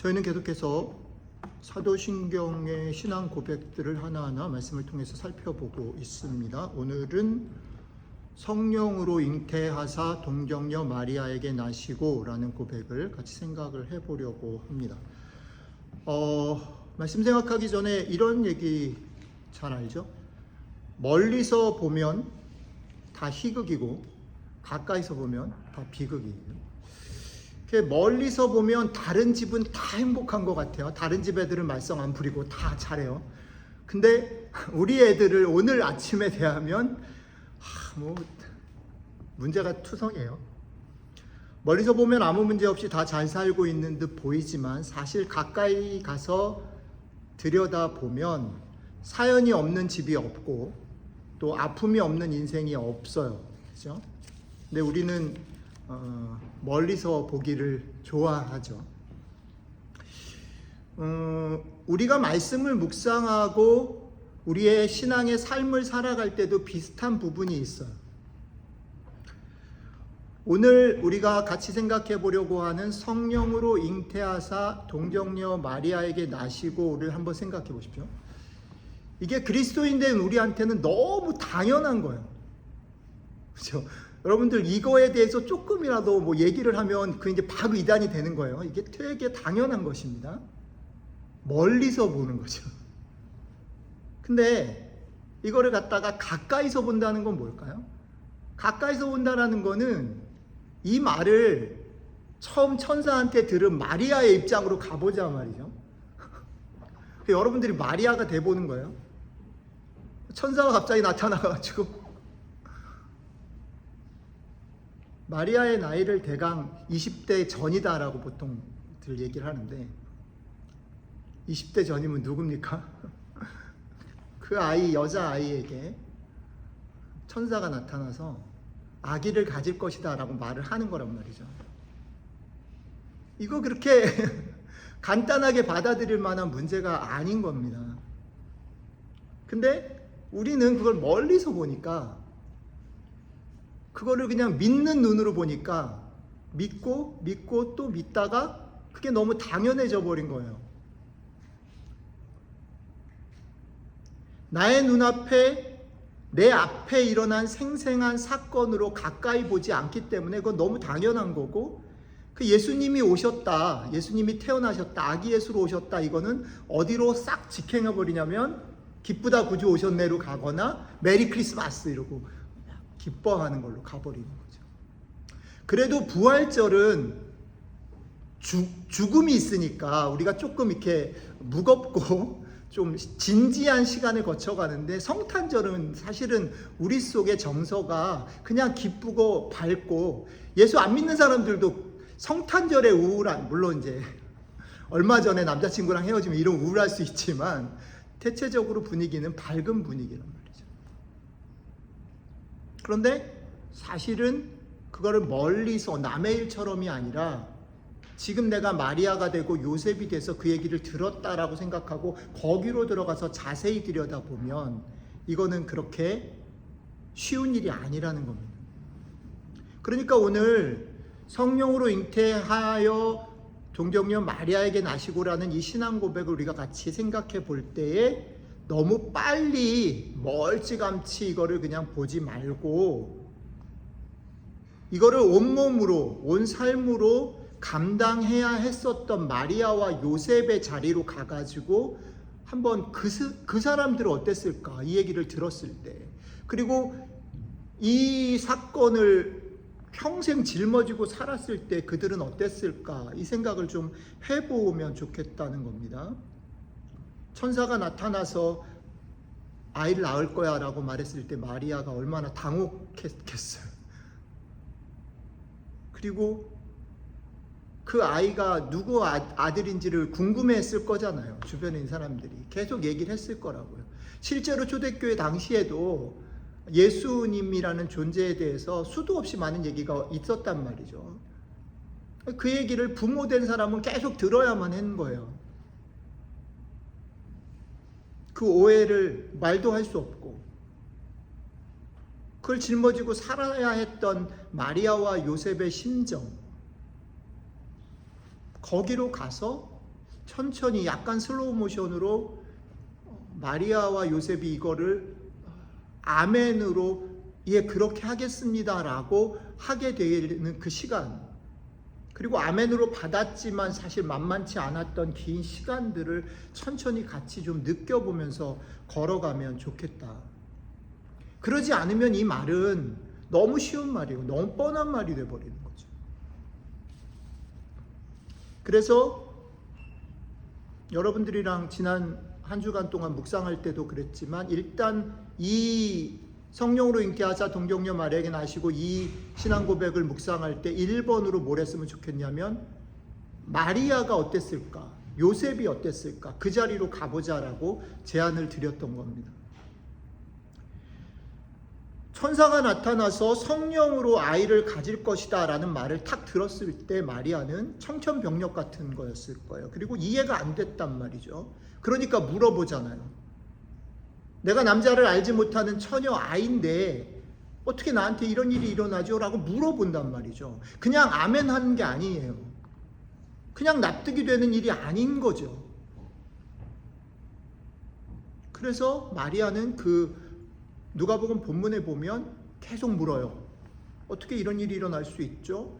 저희는 계속해서 사도신경의 신앙 고백들을 하나하나 말씀을 통해서 살펴보고 있습니다. 오늘은 성령으로 잉태하사 동정녀 마리아에게 나시고 라는 고백을 같이 생각을 해보려고 합니다. 말씀 생각하기 전에 이런 얘기 잘 알죠? 멀리서 보면 다 희극이고 가까이서 보면 다 비극이에요. 멀리서 보면 다른 집은 다 행복한 것 같아요. 다른 집 애들은 말썽 안 부리고 다 잘해요. 근데 우리 애들을 오늘 아침에 대하면 문제가 투성이에요. 멀리서 보면 아무 문제 없이 다 잘 살고 있는 듯 보이지만 사실 가까이 가서 들여다보면 사연이 없는 집이 없고 또 아픔이 없는 인생이 없어요. 그렇죠? 근데 우리는 멀리서 보기를 좋아하죠. 우리가 말씀을 묵상하고 우리의 신앙의 삶을 살아갈 때도 비슷한 부분이 있어요. 오늘 우리가 같이 생각해 보려고 하는 성령으로 잉태하사 동정녀 마리아에게 나시고를 한번 생각해 보십시오. 이게 그리스도인 된 우리한테는 너무 당연한 거예요. 그렇죠? 여러분들 이거에 대해서 조금이라도 얘기를 하면 그 이제 바로 이단이 되는 거예요. 이게 되게 당연한 것입니다. 멀리서 보는 거죠. 근데 이거를 갖다가 가까이서 본다는 건 뭘까요? 가까이서 본다라는 거는 이 말을 처음 천사한테 들은 마리아의 입장으로 가보자 말이죠. 여러분들이 마리아가 돼보는 거예요. 천사가 갑자기 나타나가지고 마리아의 나이를 대강 20대 전이다라고 보통들 얘기를 하는데 20대 전이면 누굽니까? 그 아이, 여자아이에게 천사가 나타나서 아기를 가질 것이다 라고 말을 하는 거란 말이죠. 이거 그렇게 간단하게 받아들일 만한 문제가 아닌 겁니다. 근데 우리는 그걸 멀리서 보니까 그거를 그냥 믿는 눈으로 보니까 믿고 또 믿다가 그게 너무 당연해져 버린 거예요. 나의 눈앞에 내 앞에 일어난 생생한 사건으로 가까이 보지 않기 때문에 그건 너무 당연한 거고, 그 예수님이 오셨다, 예수님이 태어나셨다, 아기 예수로 오셨다, 이거는 어디로 싹 직행해 버리냐면 기쁘다 구주 오셨네로 가거나 메리 크리스마스 이러고 기뻐하는 걸로 가버리는 거죠. 그래도 부활절은 죽음이 있으니까 우리가 조금 이렇게 무겁고 좀 진지한 시간을 거쳐가는데, 성탄절은 사실은 우리 속의 정서가 그냥 기쁘고 밝고, 예수 안 믿는 사람들도 성탄절의 우울한, 물론 이제 얼마 전에 남자친구랑 헤어지면 이런 우울할 수 있지만 대체적으로 분위기는 밝은 분위기란 말이에요. 그런데 사실은 그거를 멀리서 남의 일처럼이 아니라 지금 내가 마리아가 되고 요셉이 돼서 그 얘기를 들었다라고 생각하고 거기로 들어가서 자세히 들여다보면 이거는 그렇게 쉬운 일이 아니라는 겁니다. 그러니까 오늘 성령으로 잉태하여 동정녀 마리아에게 나시고라는 이 신앙 고백을 우리가 같이 생각해 볼 때에 너무 빨리 멀찌감치 이거를 그냥 보지 말고 이거를 온몸으로, 온 삶으로 감당해야 했었던 마리아와 요셉의 자리로 가가지고 한번 그 사람들은 어땠을까, 이 얘기를 들었을 때, 그리고 이 사건을 평생 짊어지고 살았을 때 그들은 어땠을까, 이 생각을 좀 해보면 좋겠다는 겁니다. 천사가 나타나서 아이를 낳을 거야 라고 말했을 때 마리아가 얼마나 당혹했겠어요. 그리고 그 아이가 누구 아들인지를 궁금해했을 거잖아요. 주변에 있는 사람들이 계속 얘기를 했을 거라고요. 실제로 초대교회 당시에도 예수님이라는 존재에 대해서 수도 없이 많은 얘기가 있었단 말이죠. 그 얘기를 부모된 사람은 계속 들어야만 하는 거예요. 그 오해를 말도 할 수 없고 그걸 짊어지고 살아야 했던 마리아와 요셉의 심정, 거기로 가서 천천히 약간 슬로우 모션으로 마리아와 요셉이 이거를 아멘으로 예 그렇게 하겠습니다라고 하게 되는 그 시간, 그리고 아멘으로 받았지만 사실 만만치 않았던 긴 시간들을 천천히 같이 좀 느껴보면서 걸어가면 좋겠다. 그러지 않으면 이 말은 너무 쉬운 말이고 너무 뻔한 말이 돼버리는 거죠. 그래서 여러분들이랑 지난 한 주간 동안 묵상할 때도 그랬지만, 일단 이 성령으로 잉태하사 동정녀 마리아에게 나시고 이 신앙 고백을 묵상할 때 1번으로 뭘 했으면 좋겠냐면, 마리아가 어땠을까, 요셉이 어땠을까, 그 자리로 가보자라고 제안을 드렸던 겁니다. 천사가 나타나서 성령으로 아이를 가질 것이다 라는 말을 탁 들었을 때 마리아는 청천벽력 같은 거였을 거예요. 그리고 이해가 안 됐단 말이죠. 그러니까 물어보잖아요. 내가 남자를 알지 못하는 처녀 아이인데 어떻게 나한테 이런 일이 일어나죠? 라고 물어본단 말이죠. 그냥 아멘 하는 게 아니에요. 그냥 납득이 되는 일이 아닌 거죠. 그래서 마리아는 누가복음 본문에 보면 계속 물어요. 어떻게 이런 일이 일어날 수 있죠?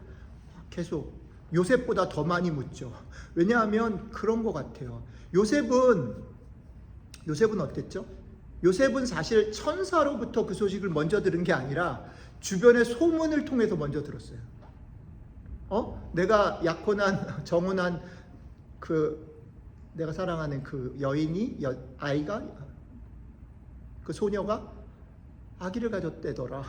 계속 요셉보다 더 많이 묻죠. 왜냐하면 그런 것 같아요. 요셉은 어땠죠? 요셉은 사실 천사로부터 그 소식을 먼저 들은 게 아니라 주변의 소문을 통해서 먼저 들었어요. 내가 약혼한 정혼한 내가 사랑하는 그 여인이 아이가 그 소녀가 아기를 가졌대더라.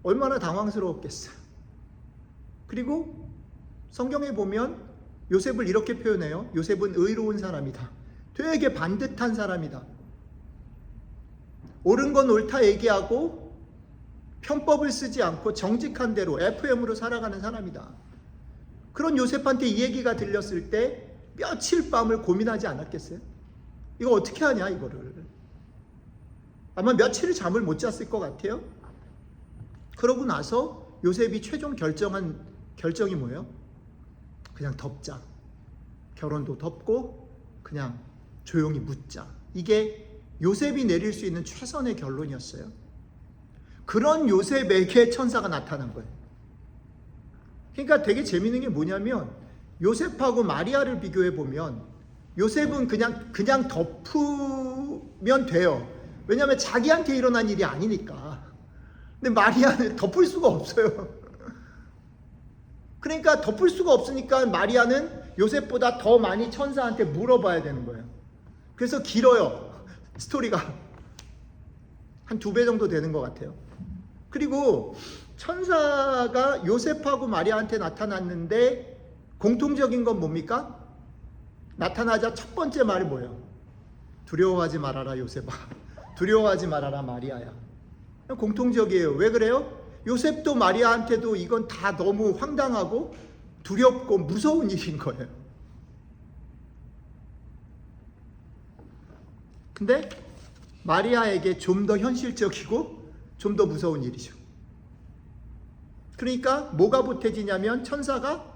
얼마나 당황스러웠겠어요. 그리고 성경에 보면 요셉을 이렇게 표현해요. 요셉은 의로운 사람이다. 되게 반듯한 사람이다. 옳은 건 옳다 얘기하고 편법을 쓰지 않고 정직한 대로 FM으로 살아가는 사람이다. 그런 요셉한테 이 얘기가 들렸을 때 며칠 밤을 고민하지 않았겠어요? 이거 어떻게 하냐 이거를. 아마 며칠을 잠을 못 잤을 것 같아요. 그러고 나서 요셉이 최종 결정한 결정이 뭐예요? 그냥 덮자. 결혼도 덮고 그냥 조용히 묻자. 이게 요셉이 내릴 수 있는 최선의 결론이었어요. 그런 요셉에게 천사가 나타난 거예요. 그러니까 되게 재밌는 게 뭐냐면, 요셉하고 마리아를 비교해 보면 요셉은 그냥 덮으면 돼요. 왜냐하면 자기한테 일어난 일이 아니니까. 근데 마리아는 덮을 수가 없어요. 그러니까 덮을 수가 없으니까 마리아는 요셉보다 더 많이 천사한테 물어봐야 되는 거예요. 그래서 길어요. 스토리가 한 2배 정도 되는 것 같아요. 그리고 천사가 요셉하고 마리아한테 나타났는데 공통적인 건 뭡니까? 나타나자 첫 번째 말이 뭐예요? 두려워하지 말아라 요셉아, 두려워하지 말아라 마리아야. 공통적이에요. 왜 그래요? 요셉도 마리아한테도 이건 다 너무 황당하고 두렵고 무서운 일인 거예요. 근데 마리아에게 좀 더 현실적이고 좀 더 무서운 일이죠. 그러니까 뭐가 보태지냐면, 천사가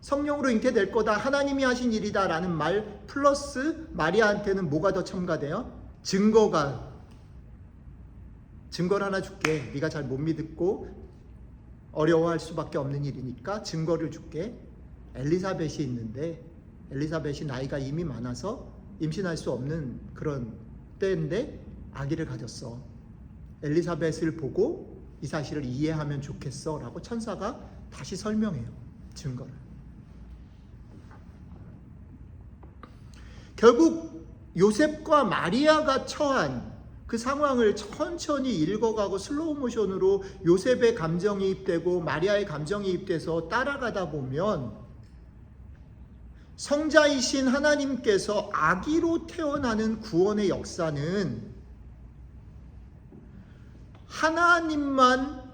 성령으로 잉태될 거다, 하나님이 하신 일이다 라는 말 플러스 마리아한테는 뭐가 더 첨가돼요? 증거를 하나 줄게. 네가 잘 못 믿고 어려워할 수밖에 없는 일이니까 증거를 줄게. 엘리사벳이 있는데, 엘리사벳이 나이가 이미 많아서 임신할 수 없는 그런 때인데 아기를 가졌어. 엘리사벳을 보고 이 사실을 이해하면 좋겠어 라고 천사가 다시 설명해요. 증거를. 결국 요셉과 마리아가 처한 그 상황을 천천히 읽어가고 슬로우 모션으로 요셉의 감정이입되고 마리아의 감정이입돼서 따라가다 보면, 성자이신 하나님께서 아기로 태어나는 구원의 역사는 하나님만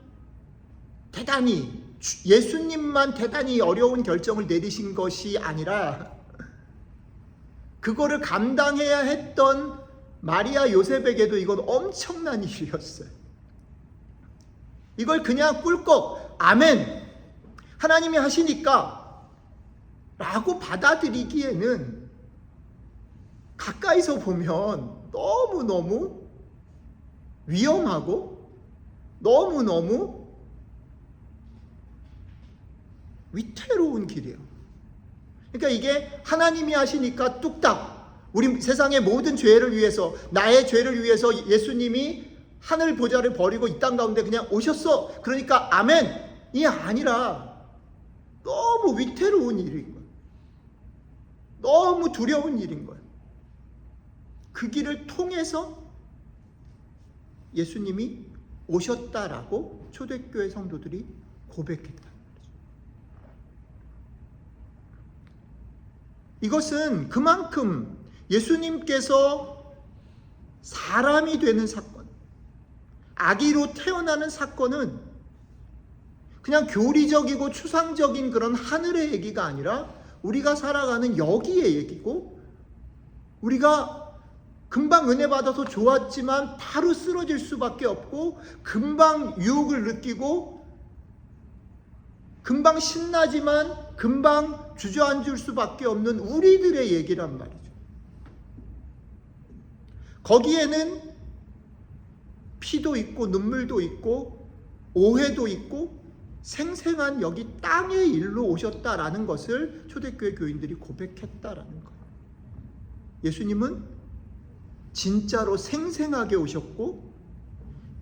대단히, 예수님만 대단히 어려운 결정을 내리신 것이 아니라 그거를 감당해야 했던 마리아 요셉에게도 이건 엄청난 일이었어요. 이걸 그냥 꿀꺽 아멘 하나님이 하시니까 라고 받아들이기에는 가까이서 보면 너무너무 위험하고 너무너무 위태로운 길이에요. 그러니까 이게 하나님이 하시니까 뚝딱 우리 세상의 모든 죄를 위해서, 나의 죄를 위해서 예수님이 하늘 보좌를 버리고 이 땅 가운데 그냥 오셨어, 그러니까 아멘이 아니라 너무 위태로운 일인 거예요. 너무 두려운 일인 거예요. 그 길을 통해서 예수님이 오셨다라고 초대교회 성도들이 고백했다. 이것은 그만큼 예수님께서 사람이 되는 사건, 아기로 태어나는 사건은 그냥 교리적이고 추상적인 그런 하늘의 얘기가 아니라 우리가 살아가는 여기의 얘기고, 우리가 금방 은혜 받아서 좋았지만 바로 쓰러질 수밖에 없고, 금방 유혹을 느끼고 금방 신나지만 금방 주저앉을 수밖에 없는 우리들의 얘기란 말이죠. 거기에는 피도 있고 눈물도 있고 오해도 있고 생생한 여기 땅의 일로 오셨다라는 것을 초대교회 교인들이 고백했다라는 거예요. 예수님은 진짜로 생생하게 오셨고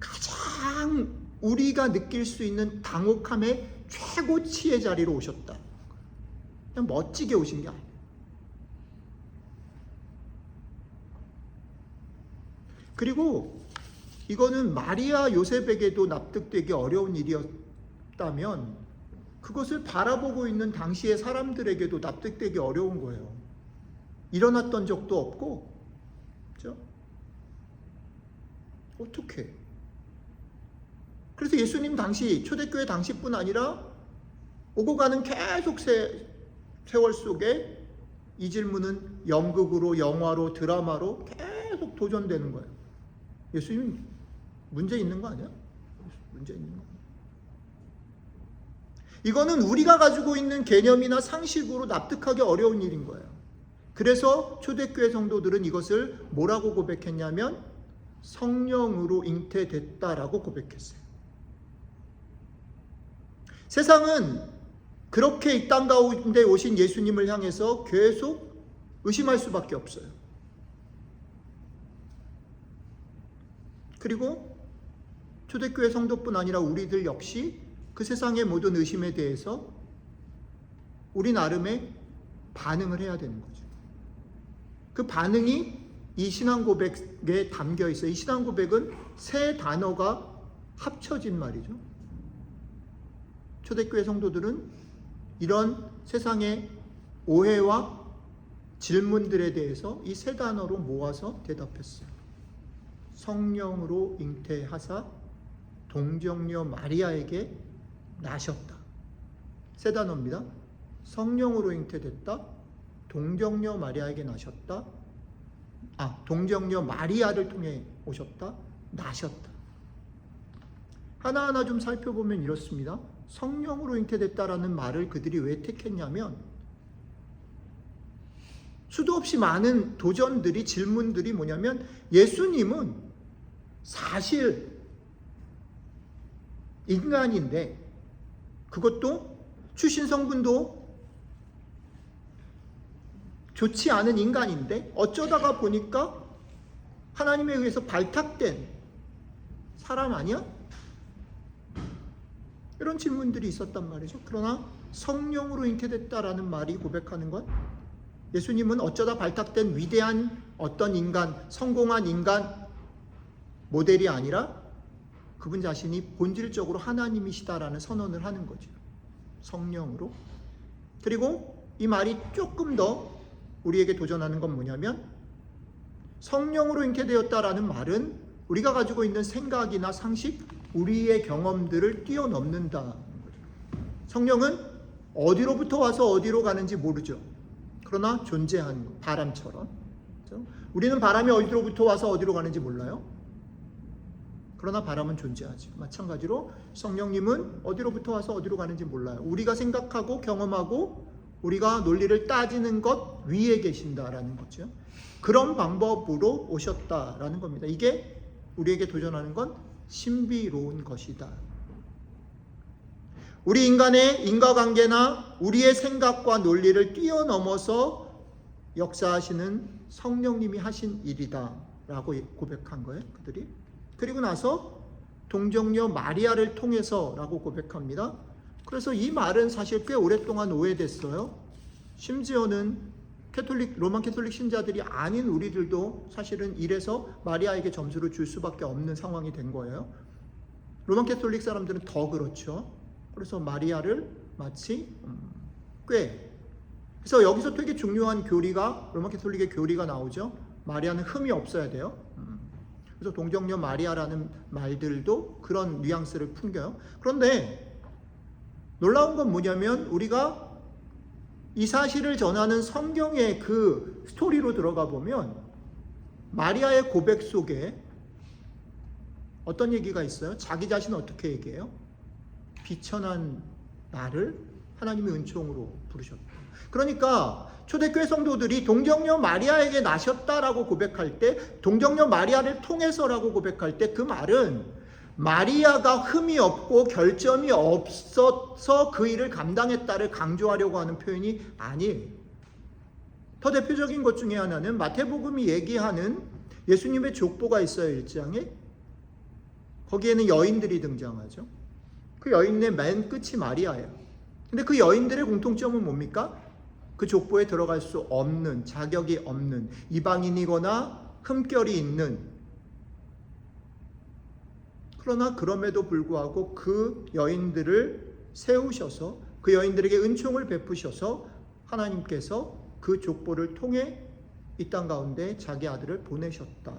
가장 우리가 느낄 수 있는 당혹함의 최고치의 자리로 오셨다. 그냥 멋지게 오신 게 아니에요. 그리고 이거는 마리아 요셉에게도 납득되기 어려운 일이었다면 그것을 바라보고 있는 당시의 사람들에게도 납득되기 어려운 거예요. 일어났던 적도 없고, 그렇죠? 어떻게? 그래서 예수님 당시, 초대교회 당시뿐 아니라 오고 가는 계속 세월 속에 이 질문은 연극으로, 영화로, 드라마로 계속 도전되는 거예요. 예수님 문제 있는 거 아니야? 문제 있는 거. 이거는 우리가 가지고 있는 개념이나 상식으로 납득하기 어려운 일인 거예요. 그래서 초대교회 성도들은 이것을 뭐라고 고백했냐면 성령으로 잉태됐다라고 고백했어요. 세상은 그렇게 이 땅 가운데 오신 예수님을 향해서 계속 의심할 수밖에 없어요. 그리고 초대교회 성도뿐 아니라 우리들 역시 그 세상의 모든 의심에 대해서 우리 나름의 반응을 해야 되는 거죠. 그 반응이 이 신앙 고백에 담겨 있어요. 이 신앙 고백은 세 단어가 합쳐진 말이죠. 초대교회 성도들은 이런 세상의 오해와 질문들에 대해서 이 세 단어로 모아서 대답했어요. 성령으로 잉태하사 동정녀 마리아에게 나셨다. 세 단어입니다. 성령으로 잉태됐다, 동정녀 마리아에게 나셨다, 동정녀 마리아를 통해 오셨다, 나셨다. 하나하나 좀 살펴보면 이렇습니다. 성령으로 잉태됐다라는 말을 그들이 왜 택했냐면 수도 없이 많은 도전들이, 질문들이 뭐냐면 예수님은 사실 인간인데, 그것도 출신 성분도 좋지 않은 인간인데 어쩌다가 보니까 하나님에 의해서 발탁된 사람 아니야? 이런 질문들이 있었단 말이죠. 그러나 성령으로 잉태됐다라는 말이 고백하는 것, 예수님은 어쩌다 발탁된 위대한 어떤 인간, 성공한 인간 모델이 아니라 그분 자신이 본질적으로 하나님이시다라는 선언을 하는 거죠. 성령으로. 그리고 이 말이 조금 더 우리에게 도전하는 건 뭐냐면 성령으로 잉태되었다라는 말은 우리가 가지고 있는 생각이나 상식, 우리의 경험들을 뛰어넘는다. 성령은 어디로부터 와서 어디로 가는지 모르죠. 그러나 존재하는 거, 바람처럼. 그렇죠? 우리는 바람이 어디로부터 와서 어디로 가는지 몰라요. 그러나 바람은 존재하죠. 마찬가지로 성령님은 어디로부터 와서 어디로 가는지 몰라요. 우리가 생각하고 경험하고 우리가 논리를 따지는 것 위에 계신다라는 거죠. 그런 방법으로 오셨다라는 겁니다. 이게 우리에게 도전하는 건 신비로운 것이다. 우리 인간의 인과관계나 우리의 생각과 논리를 뛰어넘어서 역사하시는 성령님이 하신 일이다 라고 고백한 거예요, 그들이. 그리고 나서 동정녀 마리아를 통해서 라고 고백합니다. 그래서 이 말은 사실 꽤 오랫동안 오해됐어요. 심지어는 로만 캐톨릭 신자들이 아닌 우리들도 사실은 이래서 마리아에게 점수를 줄 수밖에 없는 상황이 된 거예요. 로만 캐톨릭 사람들은 더 그렇죠. 그래서 마리아를 마치 그래서 여기서 되게 중요한 교리가, 로마 캐톨릭의 교리가 나오죠. 마리아는 흠이 없어야 돼요. 그래서 동정녀 마리아라는 말들도 그런 뉘앙스를 풍겨요. 그런데 놀라운 건 뭐냐면 우리가 이 사실을 전하는 성경의 그 스토리로 들어가 보면 마리아의 고백 속에 어떤 얘기가 있어요? 자기 자신은 어떻게 얘기해요? 비천한 나를 하나님의 은총으로 부르셨다. 그러니까 초대교회 성도들이 동정녀 마리아에게 나셨다라고 고백할 때, 동정녀 마리아를 통해서라고 고백할 때 그 말은 마리아가 흠이 없고 결점이 없어서 그 일을 감당했다를 강조하려고 하는 표현이 아니에요. 더 대표적인 것 중에 하나는 마태복음이 얘기하는 예수님의 족보가 있어요. 1장에. 거기에는 여인들이 등장하죠. 그 여인의 맨 끝이 마리아예요. 근데 그 여인들의 공통점은 뭡니까? 그 족보에 들어갈 수 없는, 자격이 없는, 이방인이거나 흠결이 있는, 그러나 그럼에도 불구하고 그 여인들을 세우셔서 그 여인들에게 은총을 베푸셔서 하나님께서 그 족보를 통해 이 땅 가운데 자기 아들을 보내셨다.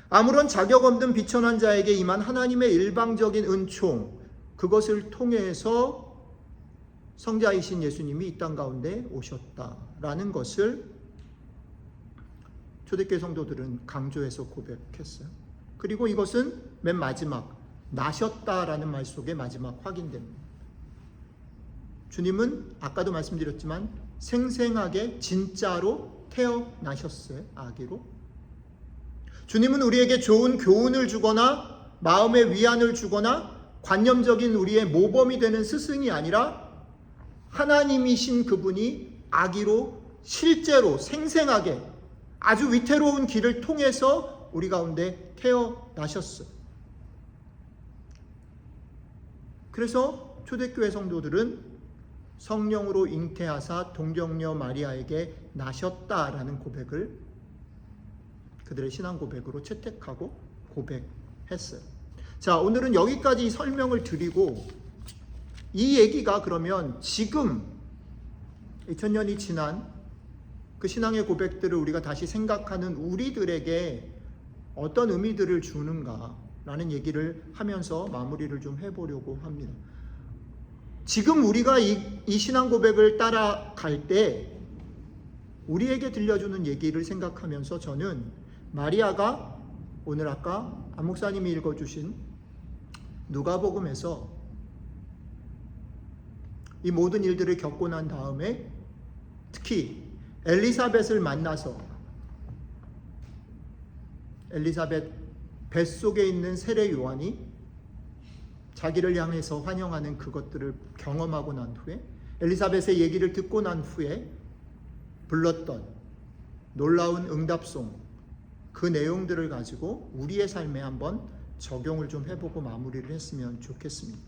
아무런 자격 없는 비천한 자에게 임한 하나님의 일방적인 은총, 그것을 통해서 성자이신 예수님이 이 땅 가운데 오셨다라는 것을 초대교회 성도들은 강조해서 고백했어요. 그리고 이것은 맨 마지막 나셨다라는 말 속에 마지막 확인됩니다. 주님은 아까도 말씀드렸지만 생생하게 진짜로 태어나셨어요. 아기로. 주님은 우리에게 좋은 교훈을 주거나 마음의 위안을 주거나 관념적인 우리의 모범이 되는 스승이 아니라 하나님이신 그분이 아기로 실제로 생생하게 아주 위태로운 길을 통해서 우리 가운데 태어나셨어요. 그래서 초대교회 성도들은 성령으로 잉태하사 동정녀 마리아에게 나셨다라는 고백을 그들의 신앙 고백으로 채택하고 고백했어요. 자, 오늘은 여기까지 설명을 드리고 이 얘기가 그러면 지금 2000년이 지난 그 신앙의 고백들을 우리가 다시 생각하는 우리들에게 어떤 의미들을 주는가라는 얘기를 하면서 마무리를 좀 해보려고 합니다. 지금 우리가 이 신앙 고백을 따라갈 때 우리에게 들려주는 얘기를 생각하면서 저는 마리아가 오늘 아까 안 목사님이 읽어주신 누가복음에서 이 모든 일들을 겪고 난 다음에 특히 엘리사벳을 만나서 엘리사벳 뱃속에 있는 세례 요한이 자기를 향해서 환영하는 그것들을 경험하고 난 후에 엘리사벳의 얘기를 듣고 난 후에 불렀던 놀라운 응답송, 그 내용들을 가지고 우리의 삶에 한번 적용을 좀 해보고 마무리를 했으면 좋겠습니다.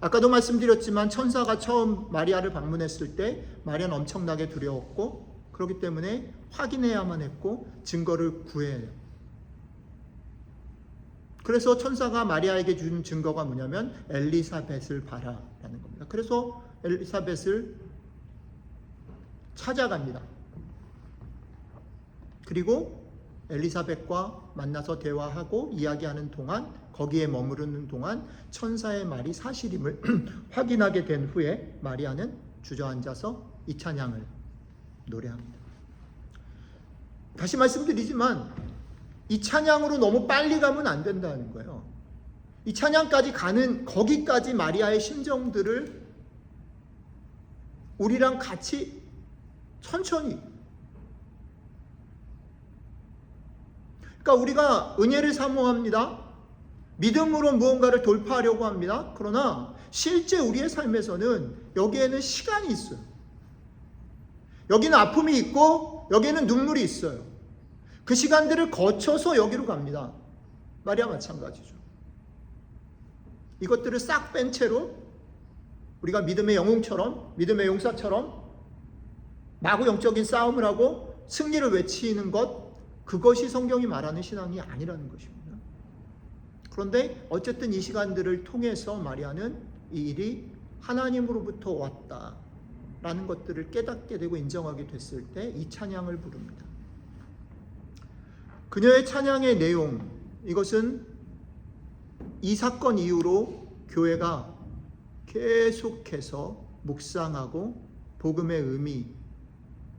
아까도 말씀드렸지만 천사가 처음 마리아를 방문했을 때 마리아는 엄청나게 두려웠고 그렇기 때문에 확인해야만 했고 증거를 구해야 해요. 그래서 천사가 마리아에게 준 증거가 뭐냐면 엘리사벳을 봐라라는 겁니다. 그래서 엘리사벳을 찾아갑니다. 그리고 엘리사벳과 만나서 대화하고 이야기하는 동안 거기에 머무르는 동안 천사의 말이 사실임을 확인하게 된 후에 마리아는 주저앉아서 이 찬양을 노래합니다. 다시 말씀드리지만 이 찬양으로 너무 빨리 가면 안 된다는 거예요. 이 찬양까지 가는 거기까지 마리아의 심정들을 우리랑 같이 천천히, 그러니까 우리가 은혜를 사모합니다. 믿음으로 무언가를 돌파하려고 합니다. 그러나 실제 우리의 삶에서는 여기에는 시간이 있어요. 여기는 아픔이 있고 여기에는 눈물이 있어요. 그 시간들을 거쳐서 여기로 갑니다. 마리아 마찬가지죠. 이것들을 싹 뺀 채로 우리가 믿음의 영웅처럼, 믿음의 용사처럼 마구 영적인 싸움을 하고 승리를 외치는 것, 그것이 성경이 말하는 신앙이 아니라는 것입니다. 그런데 어쨌든 이 시간들을 통해서 마리아는 이 일이 하나님으로부터 왔다라는 것들을 깨닫게 되고 인정하게 됐을 때 이 찬양을 부릅니다. 그녀의 찬양의 내용, 이것은 이 사건 이후로 교회가 계속해서 묵상하고 복음의 의미,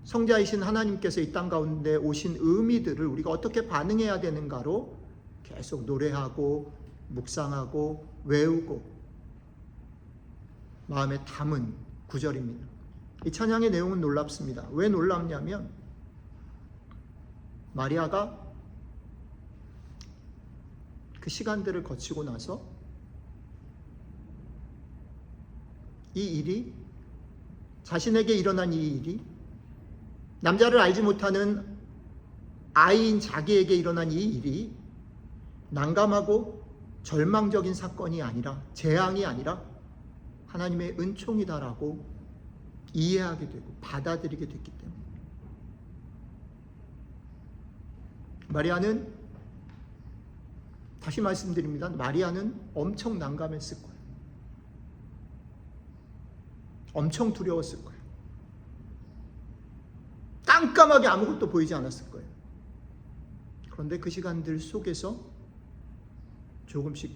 성자이신 하나님께서 이 땅 가운데 오신 의미들을 우리가 어떻게 반응해야 되는가로 계속 노래하고 묵상하고 외우고 마음에 담은 구절입니다. 이 찬양의 내용은 놀랍습니다. 왜 놀랍냐면 마리아가 그 시간들을 거치고 나서 이 일이, 자신에게 일어난 이 일이, 남자를 알지 못하는 아이인 자기에게 일어난 이 일이 난감하고 절망적인 사건이 아니라, 재앙이 아니라 하나님의 은총이다라고 이해하게 되고 받아들이게 됐기 때문에 마리아는, 다시 말씀드립니다, 마리아는 엄청 난감했을 거예요. 엄청 두려웠을 거예요. 깜깜하게 아무것도 보이지 않았을 거예요. 그런데 그 시간들 속에서 조금씩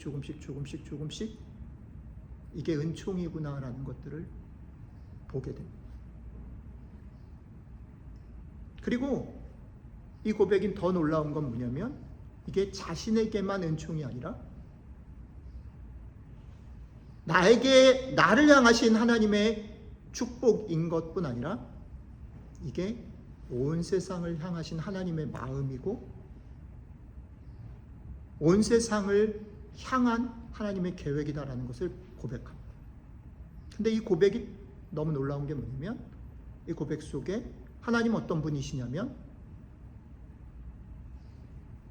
이게 은총이구나라는 것들을 보게 됩니다. 그리고 이 고백이 더 놀라운 건 뭐냐면 이게 자신에게만 은총이 아니라 나를 향하신 하나님의 축복인 것뿐 아니라 이게 온 세상을 향하신 하나님의 마음이고 온 세상을 향한 하나님의 계획이다라는 것을 고백합니다. 근데 이 고백이 너무 놀라운 게 뭐냐면 이 고백 속에 하나님 어떤 분이시냐면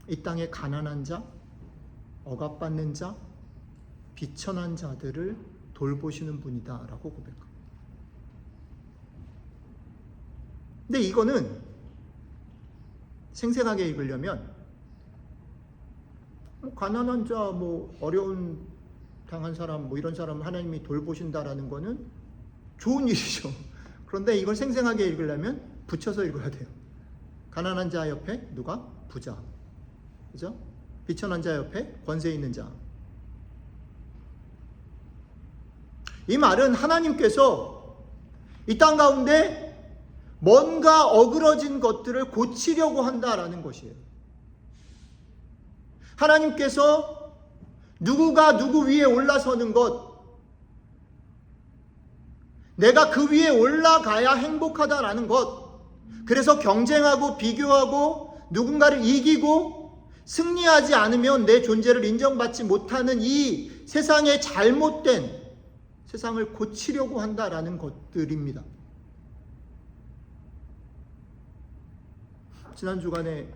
이 땅에 가난한 자, 억압받는 자, 비천한 자들을 돌보시는 분이다라고 고백합니다. 근데 이거는 생생하게 읽으려면 가난한 자, 어려운 당한 사람, 이런 사람 하나님이 돌보신다라는 거는 좋은 일이죠. 그런데 이걸 생생하게 읽으려면 붙여서 읽어야 돼요. 가난한 자 옆에 누가? 부자. 그죠? 비천한 자 옆에 권세 있는 자. 이 말은 하나님께서 이 땅 가운데 뭔가 어그러진 것들을 고치려고 한다라는 것이에요. 하나님께서 누구가 누구 위에 올라서는 것, 내가 그 위에 올라가야 행복하다라는 것, 그래서 경쟁하고 비교하고 누군가를 이기고 승리하지 않으면 내 존재를 인정받지 못하는 이 세상의 잘못된 세상을 고치려고 한다라는 것들입니다. 지난 주간에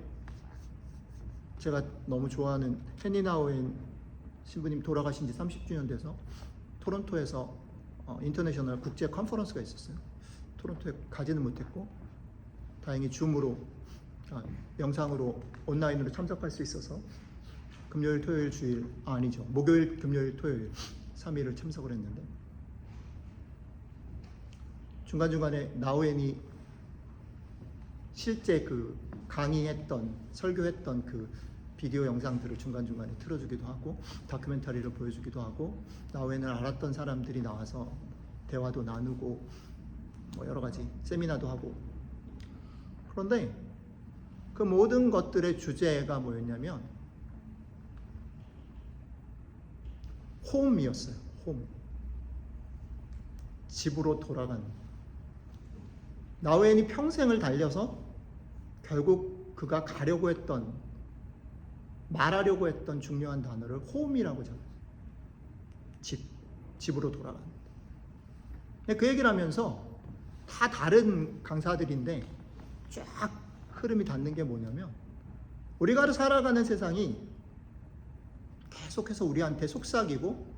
제가 너무 좋아하는 헤니나 오웬 신부님 돌아가신 지 30주년 돼서 토론토에서 인터내셔널 국제 컨퍼런스가 있었어요. 토론토에 가지는 못했고 다행히 줌으로 영상으로 온라인으로 참석할 수 있어서 금요일 토요일 주일 아니죠 목요일 금요일 토요일 3일을 참석을 했는데 중간중간에 나오엔이 실제 그 강의했던 설교했던 그 비디오 영상들을 중간중간에 틀어주기도 하고 다큐멘터리를 보여주기도 하고 나오엔을 알았던 사람들이 나와서 대화도 나누고 여러 가지 세미나도 하고. 그런데 그 모든 것들의 주제가 뭐였냐면 홈이었어요. 홈. 집으로 돌아가는. 나우엔이 평생을 달려서 결국 그가 가려고 했던, 말하려고 했던 중요한 단어를 홈이라고 잡았어요. 집으로 돌아가는. 근데 그 얘기를 하면서 다 다른 강사들인데 쫙 흐름이 닿는 게 뭐냐면, 우리가 살아가는 세상이 계속해서 우리한테 속삭이고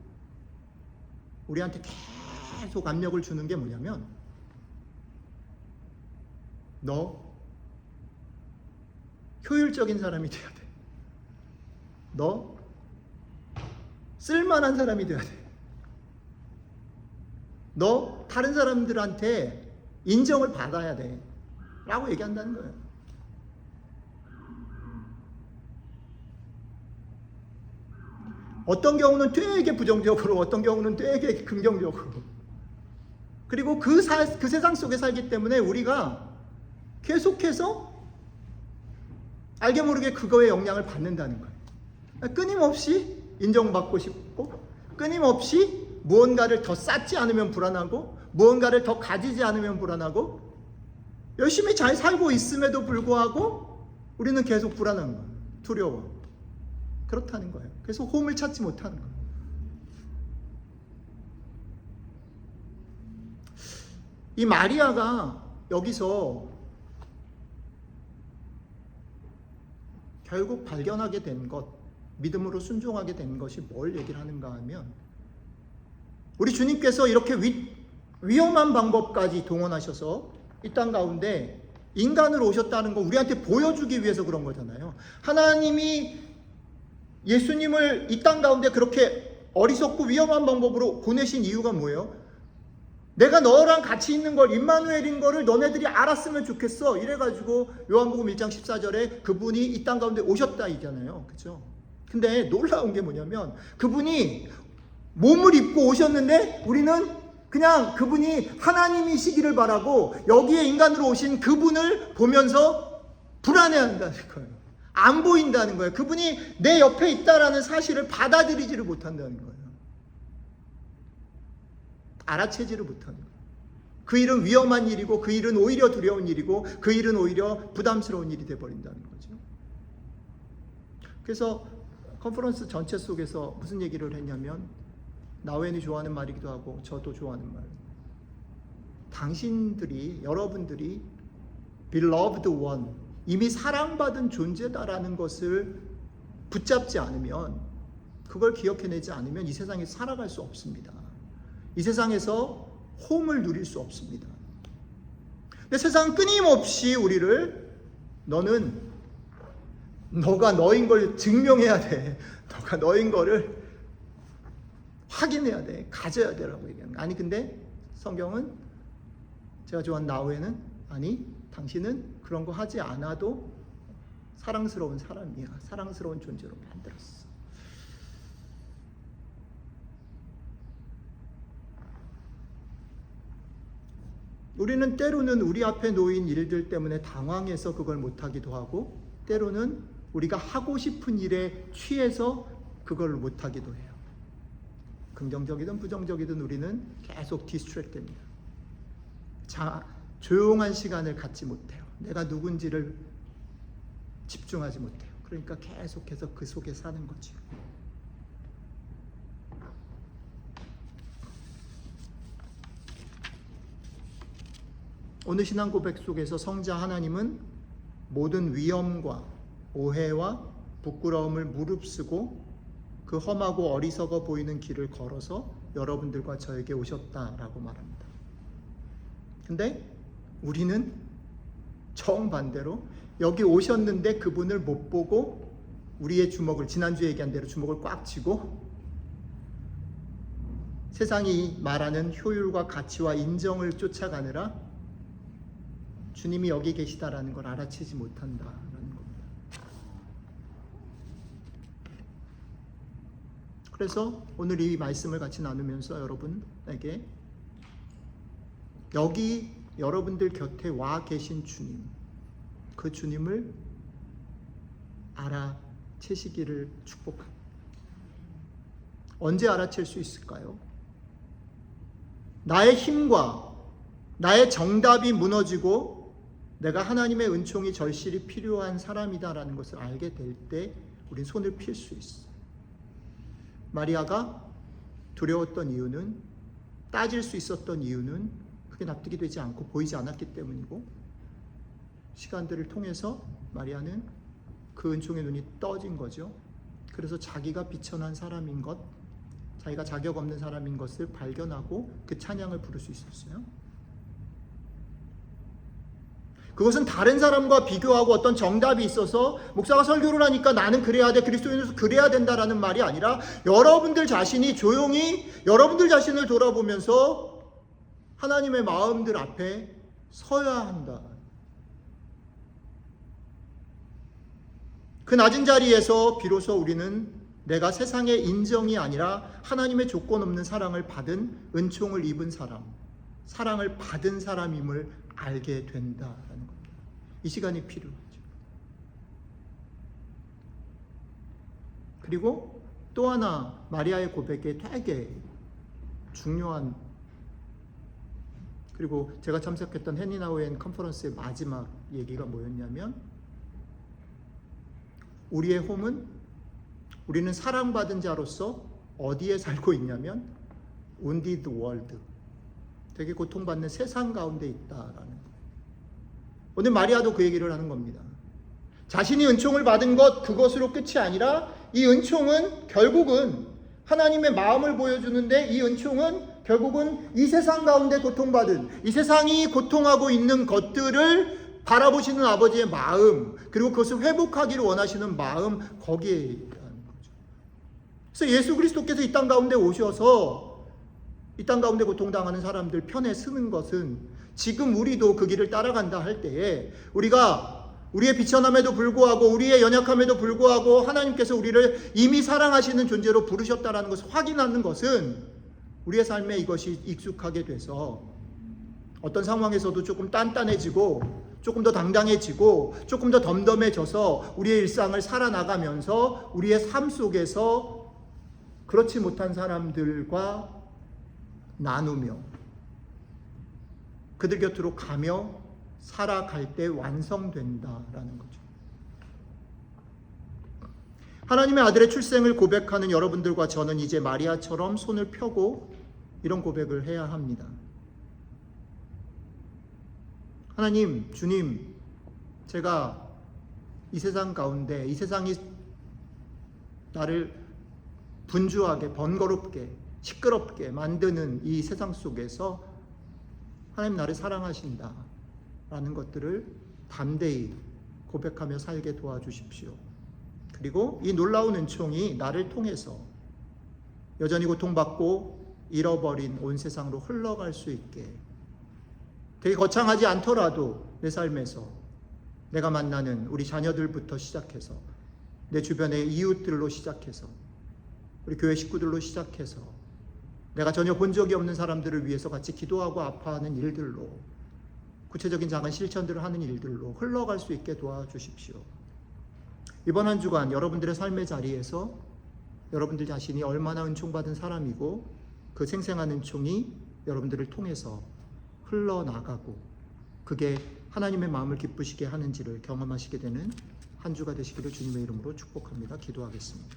우리한테 계속 압력을 주는 게 뭐냐면, 너 효율적인 사람이 돼야 돼. 너 쓸만한 사람이 돼야 돼. 너 다른 사람들한테 인정을 받아야 돼. 라고 얘기한다는 거예요. 어떤 경우는 되게 부정적으로, 어떤 경우는 되게 긍정적으로. 그리고 그 세상 속에 살기 때문에 우리가 계속해서 알게 모르게 그거에 영향을 받는다는 거예요. 끊임없이 인정받고 싶고, 끊임없이 무언가를 더 쌓지 않으면 불안하고, 무언가를 더 가지지 않으면 불안하고, 열심히 잘 살고 있음에도 불구하고 우리는 계속 불안한 거예요. 두려워. 그렇다는 거예요. 그래서 홈을 찾지 못하는 거예요. 이 마리아가 여기서 결국 발견하게 된 것, 믿음으로 순종하게 된 것이 뭘 얘기를 하는가 하면, 우리 주님께서 이렇게 위험한 방법까지 동원하셔서 이 땅 가운데 인간으로 오셨다는 거 우리한테 보여주기 위해서 그런 거잖아요. 하나님이 예수님을 이 땅 가운데 그렇게 어리석고 위험한 방법으로 보내신 이유가 뭐예요? 내가 너랑 같이 있는 걸, 임마누엘인 거를 너네들이 알았으면 좋겠어. 이래가지고 요한복음 1장 14절에 그분이 이 땅 가운데 오셨다 이잖아요. 그죠? 근데 놀라운 게 뭐냐면, 그분이 몸을 입고 오셨는데 우리는 그냥 그분이 하나님이시기를 바라고 여기에 인간으로 오신 그분을 보면서 불안해한다는 거예요. 안 보인다는 거예요. 그분이 내 옆에 있다라는 사실을 받아들이지를 못한다는 거예요. 알아채지를 못하는 거예요. 그 일은 위험한 일이고, 그 일은 오히려 두려운 일이고, 그 일은 오히려 부담스러운 일이 돼버린다는 거죠. 그래서 컨퍼런스 전체 속에서 무슨 얘기를 했냐면, 나우엔이 좋아하는 말이기도 하고 저도 좋아하는 말, 당신들이, 여러분들이 beloved one, 이미 사랑받은 존재다라는 것을 붙잡지 않으면, 그걸 기억해내지 않으면 이 세상에서 살아갈 수 없습니다. 이 세상에서 홈을 누릴 수 없습니다. 근데 세상은 끊임없이 우리를, 너가 너인 걸 증명해야 돼. 너가 너인 거를 확인해야 돼. 가져야 되라고 얘기하는 거야. 아니, 근데 성경은, 제가 좋아하는 나우에는, 아니, 당신은 그런 거 하지 않아도 사랑스러운 사람이야. 사랑스러운 존재로 만들었어. 우리는 때로는 우리 앞에 놓인 일들 때문에 당황해서 그걸 못하기도 하고, 때로는 우리가 하고 싶은 일에 취해서 그걸 못하기도 해요. 긍정적이든 부정적이든 우리는 계속 디스트랙됩니다. 조용한 시간을 갖지 못해요. 내가 누군지를 집중하지 못해요. 그러니까 계속해서 그 속에 사는 거죠. 오늘 신앙 고백 속에서 성자 하나님은 모든 위험과 오해와 부끄러움을 무릅쓰고 그 험하고 어리석어 보이는 길을 걸어서 여러분들과 저에게 오셨다라고 말합니다. 근데 우리는 정반대로 여기 오셨는데 그분을 못 보고 우리의 주먹을, 지난주에 얘기한 대로 주먹을 꽉 쥐고 세상이 말하는 효율과 가치와 인정을 쫓아가느라 주님이 여기 계시다라는 걸 알아채지 못한다라는 겁니다. 그래서 오늘 이 말씀을 같이 나누면서 여러분에게 여기 여러분들 곁에 와 계신 주님, 그 주님을 알아채시기를 축복합니다. 언제 알아챌 수 있을까요? 나의 힘과 나의 정답이 무너지고 내가 하나님의 은총이 절실히 필요한 사람이다라는 것을 알게 될 때 우린 손을 필 수 있어. 마리아가 두려웠던 이유는, 따질 수 있었던 이유는 그게 납득이 되지 않고 보이지 않았기 때문이고, 시간들을 통해서 마리아는 그 은총의 눈이 떠진 거죠. 그래서 자기가 비천한 사람인 것, 자기가 자격 없는 사람인 것을 발견하고 그 찬양을 부를 수 있었어요. 그것은 다른 사람과 비교하고 어떤 정답이 있어서 목사가 설교를 하니까 나는 그래야 돼, 그리스도인으로서 그래야 된다라는 말이 아니라 여러분들 자신이 조용히 여러분들 자신을 돌아보면서 하나님의 마음들 앞에 서야 한다. 그 낮은 자리에서 비로소 우리는 내가 세상의 인정이 아니라 하나님의 조건 없는 사랑을 받은, 은총을 입은 사람, 사랑을 받은 사람임을 알게 된다라는 겁니다. 이 시간이 필요하죠. 그리고 또 하나 마리아의 고백에 되게 중요한, 그리고 제가 참석했던 헤니나우엔 컨퍼런스의 마지막 얘기가 뭐였냐면, 우리의 홈은, 우리는 사랑받은 자로서 어디에 살고 있냐면 wounded world, 되게 고통받는 세상 가운데 있다라는 거예요. 오늘 마리아도 그 얘기를 하는 겁니다. 자신이 은총을 받은 것, 그것으로 끝이 아니라 이 은총은 결국은 하나님의 마음을 보여주는데, 이 은총은 결국은 이 세상 가운데 고통받은, 이 세상이 고통하고 있는 것들을 바라보시는 아버지의 마음, 그리고 그것을 회복하기를 원하시는 마음, 거기에 있다는 거죠. 그래서 예수 그리스도께서 이 땅 가운데 오셔서 이 땅 가운데 고통당하는 사람들 편에 서는 것은, 지금 우리도 그 길을 따라간다 할 때에 우리가 우리의 비천함에도 불구하고, 우리의 연약함에도 불구하고 하나님께서 우리를 이미 사랑하시는 존재로 부르셨다라는 것을 확인하는 것은, 우리의 삶에 이것이 익숙하게 돼서 어떤 상황에서도 조금 단단해지고 조금 더 당당해지고 조금 더 덤덤해져서 우리의 일상을 살아나가면서 우리의 삶 속에서 그렇지 못한 사람들과 나누며 그들 곁으로 가며 살아갈 때 완성된다라는 거죠. 하나님의 아들의 출생을 고백하는 여러분들과 저는 이제 마리아처럼 손을 펴고 이런 고백을 해야 합니다. 하나님, 주님, 제가 이 세상 가운데, 이 세상이 나를 분주하게, 번거롭게, 시끄럽게 만드는 이 세상 속에서 하나님 나를 사랑하신다 라는 것들을 담대히 고백하며 살게 도와주십시오. 그리고 이 놀라운 은총이 나를 통해서 여전히 고통받고 잃어버린 온 세상으로 흘러갈 수 있게, 되게 거창하지 않더라도 내 삶에서 내가 만나는 우리 자녀들부터 시작해서 내 주변의 이웃들로 시작해서 우리 교회 식구들로 시작해서 내가 전혀 본 적이 없는 사람들을 위해서 같이 기도하고 아파하는 일들로, 구체적인 작은 실천들을 하는 일들로 흘러갈 수 있게 도와주십시오. 이번 한 주간 여러분들의 삶의 자리에서 여러분들 자신이 얼마나 은총받은 사람이고 그 생생한 은총이 여러분들을 통해서 흘러나가고 그게 하나님의 마음을 기쁘시게 하는지를 경험하시게 되는 한 주가 되시기를 주님의 이름으로 축복합니다. 기도하겠습니다.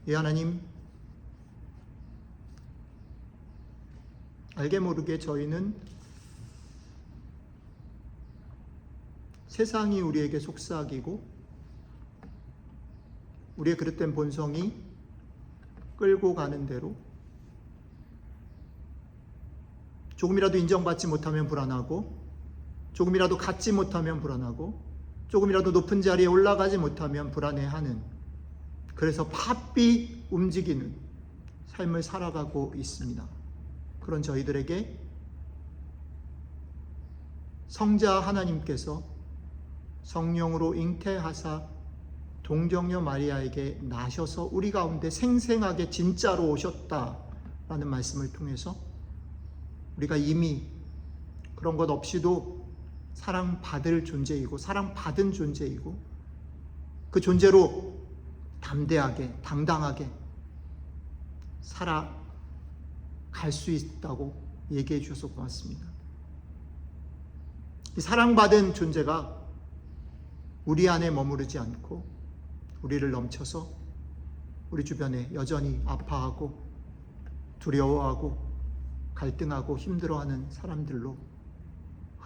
예, 하나님, 알게 모르게 저희는 세상이 우리에게 속삭이고 우리의 그릇된 본성이 끌고 가는 대로 조금이라도 인정받지 못하면 불안하고, 조금이라도 갖지 못하면 불안하고, 조금이라도 높은 자리에 올라가지 못하면 불안해하는, 그래서 바삐 움직이는 삶을 살아가고 있습니다. 그런 저희들에게 성자 하나님께서 성령으로 잉태하사 동정녀 마리아에게 나셔서 우리 가운데 생생하게 진짜로 오셨다라는 말씀을 통해서 우리가 이미 그런 것 없이도 사랑받을 존재이고 사랑받은 존재이고 그 존재로 담대하게 당당하게 살아갈 수 있다고 얘기해 주셔서 고맙습니다. 이 사랑받은 존재가 우리 안에 머무르지 않고 우리를 넘쳐서 우리 주변에 여전히 아파하고 두려워하고 갈등하고 힘들어하는 사람들로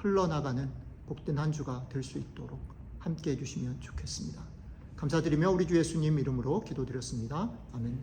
흘러나가는 복된 한 주가 될 수 있도록 함께 해주시면 좋겠습니다. 감사드리며 우리 주 예수님 이름으로 기도드렸습니다. 아멘.